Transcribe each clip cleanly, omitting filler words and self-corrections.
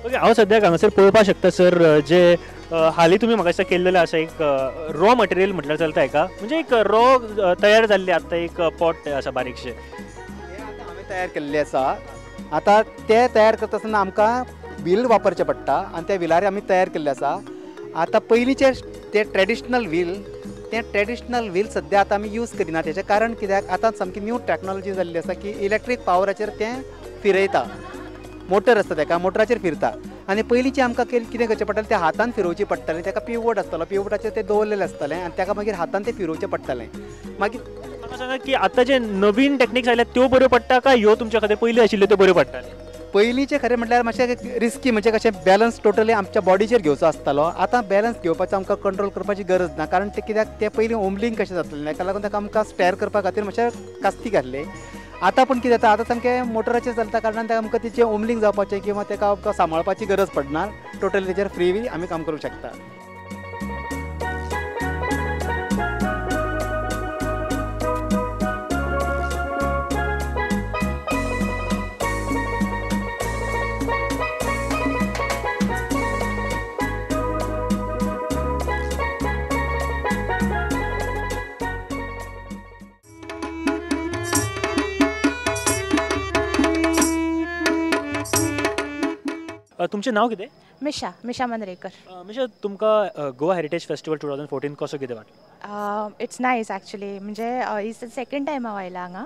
Okay हांव सद्याक हांगासर पळोवपाक शकता सर जे हालीं तुमी म्हाका केल्लेलें आसा एक रॉ मटेरियल म्हटल्यार चलता हेका म्हणजे एक रॉ तयार जाल्ली आतां एक पॉट आसा बारीकशें आतां हांवें तयार केल्लें आसा. आतां ते तयार करता आसतना आमकां व्हील वापरचें पडटा आनी त्या व्हिलार आमी तयार केल्लें आसा. आतां पयलींचे ते ट्रेडिशनल व्हील सद्या आतां आमी यूज करिना. तेजें कारण कित्याक आतां सामकी न्यू टॅक्नोलॉजी जाल्ली आसा की इलेक्ट्रीक पावराचेर तें फिरयता. मोटर आसता तेका मोटराचेर फिरता आनी पयलींचें आमकां कितें करचें पडटालें तें हातान फिरोवची पडटालें. तेका पिवोट आसतालो पिवोटाचेर तें दवरलेलें आसतालें आनी तेका मागीर हातान तें फिरोवचें पडटालें. मागीर म्हाका सांगा की आतां जे नवीन टॅक्निक्स आयल्यात त्यो बऱ्यो पडटा काय ह्यो तुमच्या खातीर पयलीं आशिल्ल्यो त्यो बऱ्यो पडटाल्यो? पयलींचें खरें म्हटल्यार मातशें रिस्की म्हणजे कशें बॅलन्स टोटली आमच्या बॉडीचेर घेवचो आसतालो. आतां बॅलन्स घेवपाचो आमकां कंट्रोल करपाची गरज ना कारण तें कित्याक तें पयलीं ओमलींग कशें जातलें ताका लागून ताका आमकां स्टॅर करपा खातीर मातशें कास्ती घातली. आतां पूण कितें जाता आतां सामकें मोटराचेर चलता कारणान ताका आमकां तेचें ओमलींग जावपाचें किंवा ताका आमकां सांबाळपाची गरज पडना. टोटली तेचेर फ्री आमी काम करूंक शकता. तुमचें नांव कितें? मिशा मनरेकर. मिशा तुमकां गोवा हेरिटेज फेस्टिवल 2014 कसो कितें वाटलो? इट्स नायस ॲक्च्युली म्हणजे इज द सेकंड टायम हांव आयला हांगा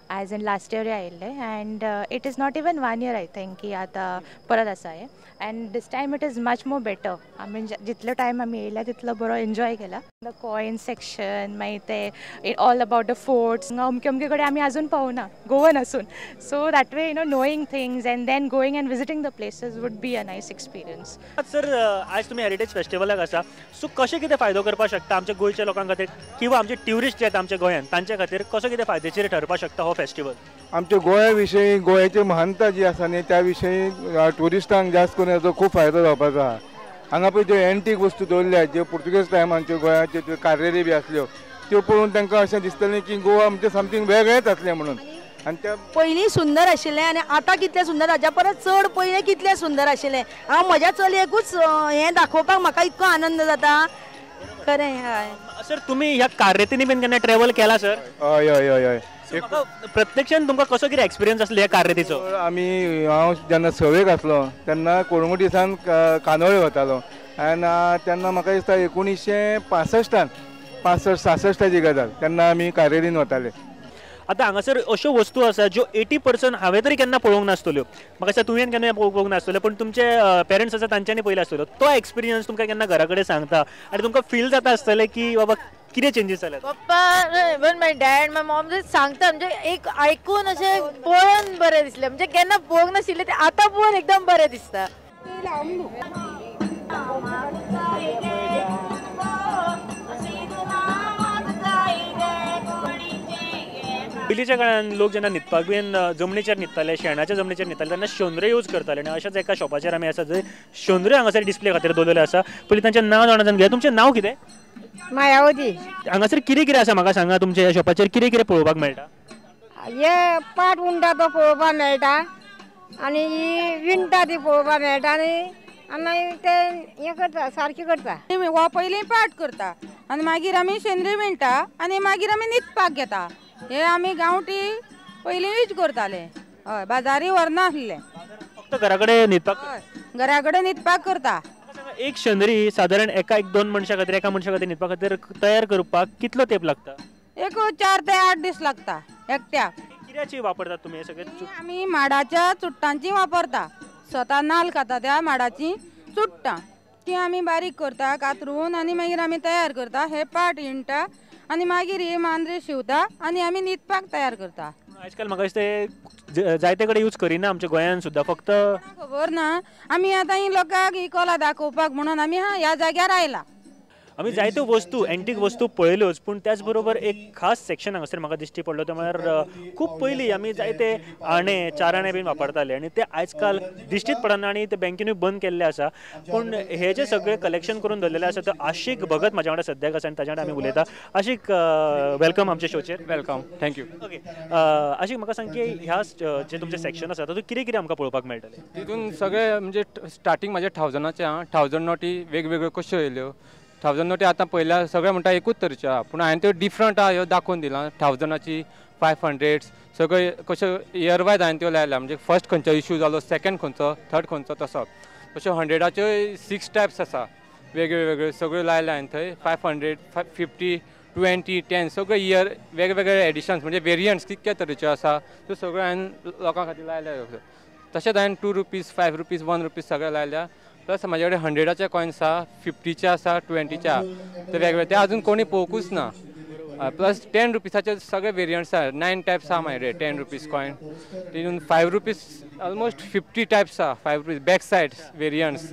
ॲज इन लास्ट इयर आयिल्ले and it is not even 1 year I think की आतां परत आसा हें and this time it is much more better. आमी जितलो टायम आमी येयला तितलो बरो एन्जॉय केला. द कॉइन सेक्शन मागीर ते ऑल अबावट द फोर्ट्स अमके अमके कडेन आमी आजून पावना गोवन आसून. So that way knowing things and then going and visiting the places would be a nice experience. Sir आज तुमी हेरिटेज फेस्टिवलाक आसा सो कशें कितें फायदो करपाक शकता आमच्या गोंयच्या लोकां खातीर किंवा आमचे ट्युरिस्ट जे आहेत आमच्या गोंयांत तांच्या खातीर कसो कितें फायदेशीर ठरपाक शकता हो फेस्टिवल? आमच्या गोंया विशयी गोंयाची महानता जी आसा न्ही त्या विशयी ट्युरिस्टांक जास्त करून हेचो खूब फायदो जावपाचो आहा. हांगा पळय ज्यो एंटीक वस्तू दवरल्यात ज्यो पुर्तुगेज टायमांच्यो गोंयाच्यो त्यो कार्रेरी बी आसल्यो त्यो पळोवन तांकां अशें दिसतलें की गोवा म्हणजे समथींग वेगळेंच आसलें म्हणून. आनी त्या पयलीं सुंदर आशिल्लें आनी आतां कितलें सुंदर हाच्या परस चड पयलीं कितलें सुंदर आशिल्लें. हांव म्हज्या चलयेकूच हें दाखोवपाक म्हाका इतको आनंद जाता खरें. हय सर तुमी ह्या कार्रेतींनी बीन केन्ना ट्रॅव्हल केला सर? हय हय हय हय प्रत्यक्षान तुमकां कसो कितें एक्सपिरियन्स आसलो ह्या कार्रेतीचो? हांव जेन्ना सवेक आसलो तेन्ना कोळंगुटीसान कांदोळे वतालो आनी तेन्ना म्हाका दिसता 1965-66 गजाल तेन्ना आमी कार्रेरीन वताले. आतां हांगासर अश्यो वस्तू आसा ज्यो 80% हांवें तरी केन्ना पळोवंक नासतल्यो. म्हाका दिसता तुवें केन्ना पळोवंक नासतल्यो पण तुमचे पेरंट्स आसा तांच्यांनी पळयलो आसतलो. तो एक्सपिरियन्स तुमकां केन्ना घरा कडेन सांगता आनी तुमकां फील जाता आसतलें की बाबा कितें चेंजीस जाल्यात? पप्पा इवन माय डॅड माय मॉम जे सांगता म्हणजे एक आयकून अशें पळोवन बरें दिसलें म्हणजे केन्ना पळोवंक नाशिल्लें तें आतां पळोवन एकदम बरें दिसता. पयलींच्या काळान लोक जेन्ना न्हिदपाक बीन जमनीचेर न्हिदताले शेणाच्या जमनीचेर न्हिदताले तेन्ना शेंद्रे यूज करताले आनी अशाच एका शॉपाचेर आमी आसा जंय शेंद्रे हांगासर डिस्प्ले खातीर दवरलेले आसा. पयलीं तांचें नांव जाणा जावन घेया. तुमचें नांव कितें? मायावती. हांगासर कितें कितें आसा म्हाका सांगा तुमच्या ह्या शॉपाचेर कितें कितें पळोवपाक मेळटा? हे पाट उंटा तो पळोवपाक मेळटा आनी ही विणटा ती पळोवपाक मेळटा आनी ते हें करता सारकें करता. हो पयलीं पाट करता आनी मागीर आमी शेंद्री विणटा आनी मागीर आमी न्हिदपाक घेता. हे आमी गांवठी पयलीं यूज करताले. हय बाजारी व्हरना आसले. फक्त घरा कडेन न्हिदपाक? घरा कडेन न्हिदपाक करता. एक शेंद्री सादारण एका 1-2 मनशां खातीर एका मनशा खातीर न्हिदपा खातीर तयार करपाक कितलो तेंप लागता? एक 4 ते 8 दीस लागता एकट्याक. कित्याची वापरतात तुमी हे सगळे? आमी माडाच्या चुट्टांची वापरता. स्वता नाल्ल खाता त्या माडाची चुट्टां ती आमी बारीक करता कातरून आनी मागीर आमी तयार करता. हे पाट विणटा आनी मागीर ही मांद्री शिवता आनी आमी न्हिदपाक तयार करता. आजकाल म्हाका दिसता जायते कडेन यूज करिना आमच्या गोंयांत सुद्दां फक्त खबर ना. आमी आतां ही लोकांक ही कला दाखोवपाक म्हणून आमी ह्या जाग्यार आयला. आमी जायत्यो वस्तू एंटीक वस्तू पळयल्योच, पूण त्याच बरोबर एक खास सेक्शन हांगासर म्हाका दिश्टी पडलो तो म्हळ्यार खूब पयलीं आमी जायते आणे चाराणे बीन वापरताले आनी ते आयज काल दिश्टीच पडना आनी ते बँकेनूय बंद केल्ले आसा. पूण हे जे सगळे कलेक्शन करून दवरलेले आसा तो आशीक भगत म्हाज्या वांगडा सद्याक आसा आनी ताच्या वांगडा आमी उलयता. आशीक वेलकम आमच्या शोचेर. Welcome, thank you. ओके आशीक म्हाका सांग की ह्या जे तुमचे सेक्शन आसा तातूंत कितें कितें आमकां पळोवपाक मेळटलें? तितून सगळे म्हणजे स्टार्टींग म्हाजे 1000 नोटी वेगवेगळ्यो कश्यो येयल्यो. 1000 नोटी आतां पयल्या सगळे म्हणटा एकूच तरेच्यो आहा, पूण हांवें त्यो डिफरंट आहा ह्यो दाखोवन दिला. 1000ची 500 सगळे कश्यो इयर वायज हांवें त्यो लायल्या, म्हणजे फर्स्ट खंयचो इश्यू जालो, सेकंड खंयचो, थर्ड खंयचो तसो. तश्यो 100च्यो 6 टायप्स आसा वेगळ्यो वेगळ्यो सगळ्यो लायल्या हांवें थंय. 500, 50, 20, 10 सगळे इयर वेगवेगळे एडिशन्स म्हणजे वेरियंट्स कितके तरेच्यो आसा त्यो सगळ्यो हांवें लोकां खातीर लायल्या. तशेंच हांवें 2 रुपीज, 5 रुपीज, 1 रुपीज सगळे लायल्या. प्लस म्हाजे कडेन 100चे कॉयन्स आहा, 50चे आसा, 20चे आहा. ते वेगवेगळे ते अजून कोणी पळोवंकूच ना. प्लस 10 रुपीसाचे सगळे वेरियंट्स आहा. 9 टायप्स आहा म्हाजे 10 रुपीज कॉयन. तितून 5 रुपीज ऑलमोस्ट 50 टायप्स आहा. 5 rupees back side variants,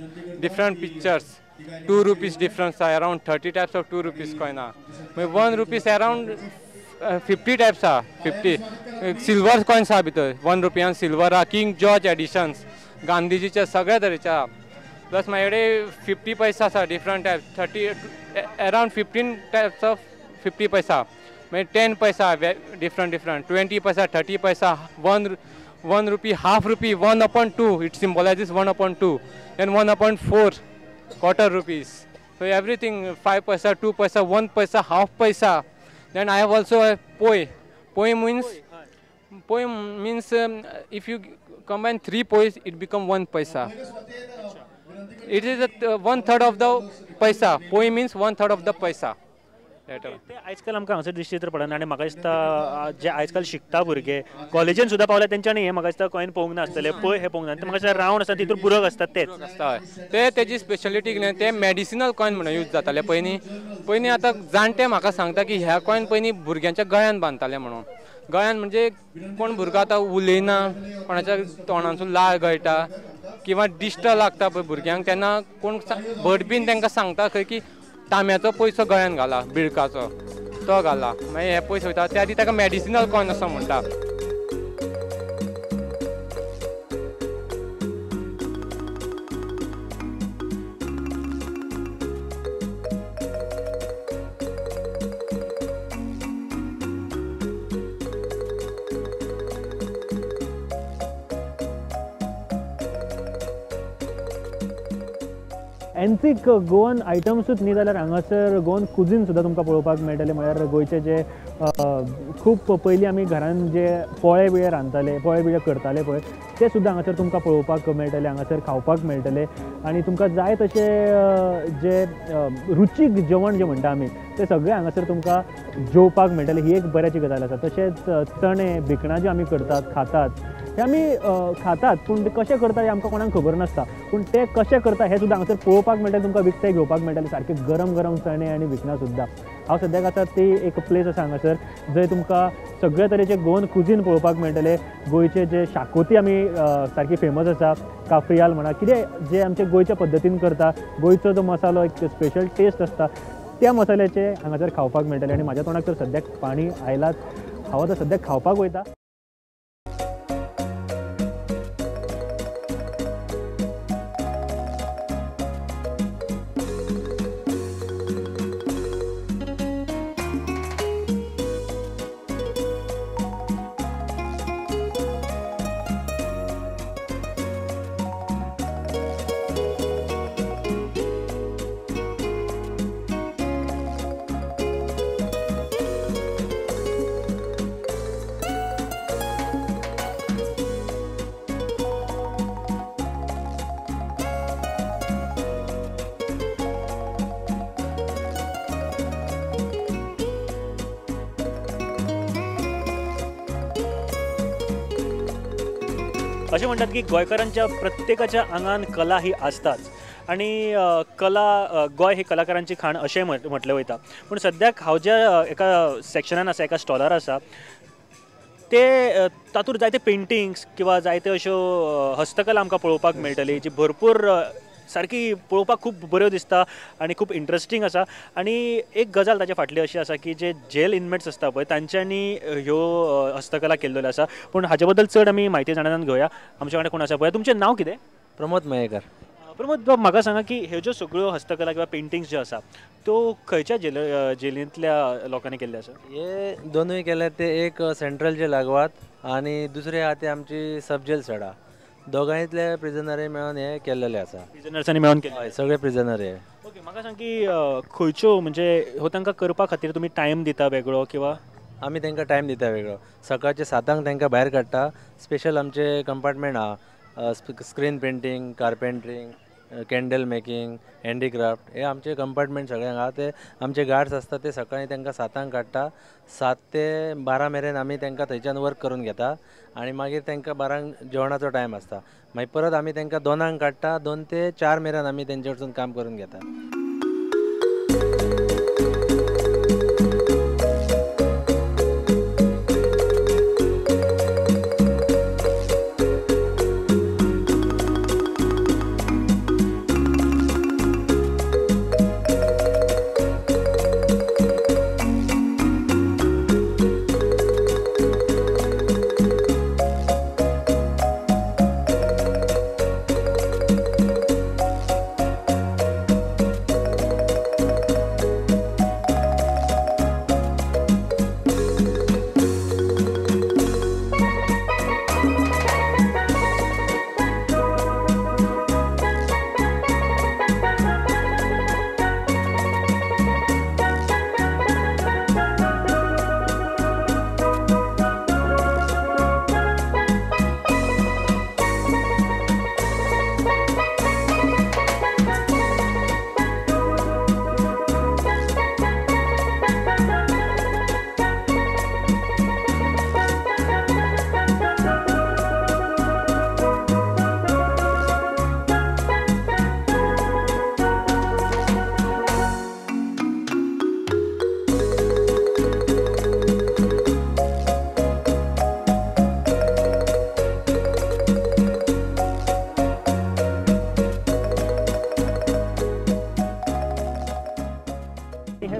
different pictures. 2 rupees difference आहा. Around 30 types of 2 rupees coin आहा. मागीर 1 रुपीज अरावंड 50 टायप्स आहा. 50 सिल्वर कॉयन्स आहा भितर. 1 रुपयान सिल्वर आहा. किंग जॉर्ज एडिशन्स गांधीजीचे सगळे तरेचे आहा. प्लस म्हाजे कडेन 50 पैसा आसा different types. 30 around 15 types of 50 पैसा. मागीर 10 पैसा डिफरंट 20 पैसा, 30 पैसा, 1 rupee, half rupee, 1/2 it symbolises 1/2 and 1/4 quarter rupees. So everything 5 paisa, 2 paisa, 1 paisa, half paisa. Then I have also a poi. Poi means if you combine 3 pois, it become 1 paisa. It is 1/3 of the paisa. Poi means 1/3 of the paisa. ते आजकाल आमकां हांगासर दिश्टी तर पडना आनी म्हाका दिसता जे आजकाल शिकता भुरगे कॉलेजीन सुद्दां पावल्या तेंच्यांनी हे म्हाका दिसता कॉइन पळोवंक नासतले. पळय हे पळोवंक ना. ते म्हाका दिसता रावंड आसता तितून बुरक आसतात तेच आसता. ते तेजी स्पेशलिटी कितें ते मेडिसिनल कॉइन म्हणून यूज जाताले पयलीं. आतां जाणटे म्हाका सांगता की ह्या कॉइन पयलीं भुरग्यांच्या गळ्यान बांदताले म्हणून. गळ्यान म्हणजे कोण भुरगो आतां उलयना, कोणाच्या तोंडांसून लाळ गळटा किंवा दिश्ट लागता पळय भुरग्यांक, तेन्ना कोण भट बीन तांकां सांगता खंय की तांब्याचो पयसो गळ्यान घाला, बिळकाचो तो घाला. मागीर हे पयसो वयता त्या खातीर ताका मेडिसिनल कॉइन असो म्हणटा. एंथीक गोवन आयटम्सूच न्ही जाल्यार हांगासर गोवन कुझीन सुद्दां तुमकां पळोवपाक मेळटलें. म्हळ्यार गोंयचे जे खूब पयलीं आमी घरान जे पोळे बिळे रांदताले, पोळे बिळे करताले पळय ते सुद्दां हांगासर तुमकां पळोवपाक मेळटले, हांगासर खावपाक मेळटले. आनी तुमकां जाय तशें जे रुचीक जेवण जें म्हणटा आमी ते सगळें हांगासर तुमकां जेवपाक मेळटलें. ही एक बऱ्याची गजाल आसा. तशेंच चणे भिकणां जे आमी करतात खातात हे आमी खातात, पूण ते कशें करता हें आमकां कोणाक खबर नासता. पूण ते कशें करता हें सुद्दां हांगासर पळोवपाक मेळटलें. तुमकां विकते घेवपाक मेळटलें सारके गरम गरम चणे आनी भिकणां सुद्दां. हांव सद्याक आतां ती एक प्लेस आसा हांगासर जंय तुमकां सगळे तरेचे गोवन कुझीन पळोवपाक मेळटले. गोंयचे जे शाकोती आमी सारकी फेमस आसा, काफ्रियाल म्हणा, कितें जे आमचे गोंयच्या पद्दतीन करता, गोंयचो जो मसालो एक स्पेशल टेस्ट आसता त्या मसाल्याचे हांगासर खावपाक मेळटले. आनी म्हाज्या तोंडाक तर सद्याक पाणी आयलात. हांव आतां सद्याक खावपाक वयता. अशें म्हणटात की गोंयकारांच्या प्रत्येकाच्या आंगान कला ही आसताच आनी कला गोंय ही कलाकारांची खाण अशें म्हटलें वयता. पूण सद्याक हांव ज्या एका सेक्शनान आसा, एका स्टॉलार आसा, ते तातूंत जायते पेंटिंग्स किंवा जायत्यो अश्यो हस्तकला आमकां पळोवपाक मेळटली जी भरपूर सारकी पळोवपाक खूब बऱ्यो दिसता आनी खूब इंट्रस्टींग आसा. आनी एक गजाल ताचे फाटली अशी आसा की जे जेल इनमेट्स आसता पळय तांच्यांनी ह्यो हस्तकला केल्ल्यो आसा. पूण हाचे बद्दल चड आमी म्हायती जाणान घेवया. आमचे कडेन कोण आसा पळय. तुमचें नांव कितें? प्रमोद मयेकर. प्रमोद बाब, म्हाका सांगा की ह्यो ज्यो सगळ्यो हस्तकला किंवा पेंटिंग्स ज्यो आसा त्यो खंयच्या जेलींतल्या लोकांनी केल्ल्यो आसा? हे दोनूय केले ते एक सेंट्रल जेल आग्वाद आनी दुसरे आहा ते आमची सब जेल सडा. दोगांयतले प्रिजनरी मेळून हे केल्लेले आसा. प्रिजनर्सांनी मेळून केले? हय, सगळे प्रिजनर हे. ओके, म्हाका सांग की खंयच्यो म्हणजे हो तांकां करपा खातीर तुमी टायम दिता वेगळो किंवा? आमी तांकां टायम दिता वेगळो. सकाळचे 7 तांकां भायर काडटा. स्पेशल आमचे कंपार्टमेंट आहा. Screen painting, carpentering, candle making, handicraft, हे आमचे कंपार्टमेंट सगळ्यांक आहा. ते आमचे गार्ड्स आसता ते सकाळीं तांकां 7 काडटा. 7 ते 12 मेरेन आमी तांकां थंयच्यान वर्क करून घेता आनी मागीर तांकां 12 जेवणाचो टायम आसता. मागीर परत आमी तांकां 2 काडटा. 2 ते 4 मेरेन आमी तेंचे कडसून काम करून घेता.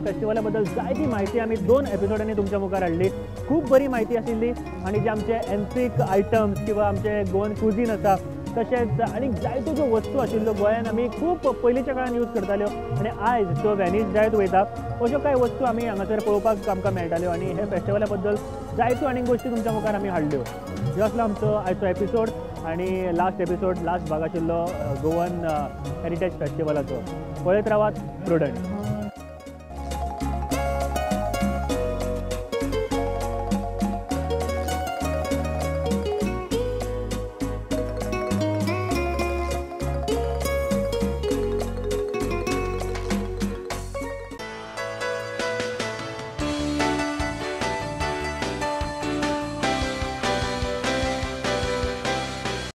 फेस्टिवलाबद्दल जायती माहिती आम्ही 2 एपिसोडांनी तुमच्या मुखार हाडली. खूप बरी माहिती आशिल्ली आणि जे आमचे एन्थिक आयटम्स किंवा आमचे गोवन कुझीन आसा तशेंच आनी जायत्यो ज्यो वस्तू आशिल्ल्यो गोंयान आमी खूब पयलींच्या काळान यूज करताल्यो आनी आयज त्यो वॅनीश जायत वयता. अश्यो कांय वस्तू आमी हांगासर पळोवपाक आमकां मेळटाल्यो आनी हे फेस्टिवला बद्दल जायत्यो आनीक गोश्टी तुमच्या मुखार आमी हाडल्यो. ह्यो आसलो आमचो आयचो एपिसोड आनी लास्ट भाग आशिल्लो गोवन हेरिटेज फेस्टिवलाचो. पळयत रावात प्रुडंट.